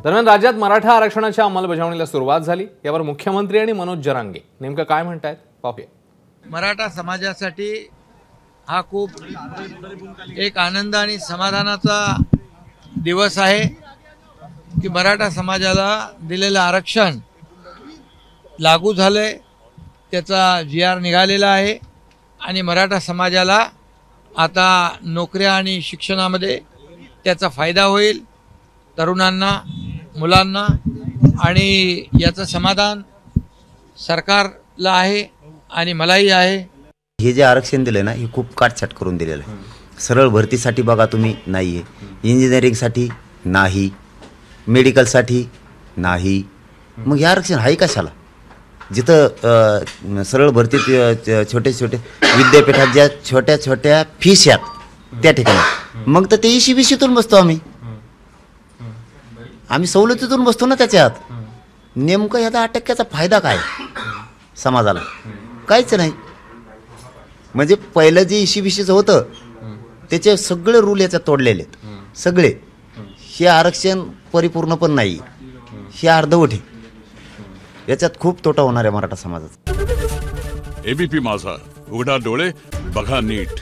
दरम्यान राज्यात मराठा आरक्षणाच्या अंमलबजावणीला सुरुवात झाली। यावर मुख्यमंत्री आणि मनोज जरांगे नेमकं काय म्हणतायत पाहूया। मराठा समाजासाठी हा खूप एक आनंद आणि समाधानाचा दिवस आहे की मराठा समाजाला दिलेलं आरक्षण लागू झालंय, त्याचा GR निघालेला आहे आणि मराठा समाजाला आता नोकऱ्या आणि शिक्षणामध्ये त्याचा फायदा होईल। तरुणांना, मुलांना, आणि याचं समाधान सरकारला आहे आणि मलाही आहे। हे जे आरक्षण दिलं ना, हे खूप काटछाट करून दिलेलं आहे। सरळ भरतीसाठी बघा तुम्ही नाहीये, इंजिनिअरिंगसाठी नाही, मेडिकलसाठी नाही, मग हे आरक्षण आहे कशाला? जिथं सरळ भरतीत छोटे छोटे विद्यापीठात ज्या छोट्या छोट्या फीस आहेत त्या ठिकाणी, मग तर ते ECBCतून बसतो आम्ही सवलतीतून बसतो ना त्याच्यात। नेमकं ह्याचा 8% फायदा काय समाजाला? काहीच नाही। म्हणजे पहिलं जे ECBCचं होतं त्याचे सगळे रूल याच्यात तोडलेले आहेत सगळे। हे आरक्षण परिपूर्ण पण नाही, हे अर्धवट आहे। याच्यात खूप तोटा होणार आहे मराठा समाजाचा। ABP माझा, उघडा डोळे बघा नीट।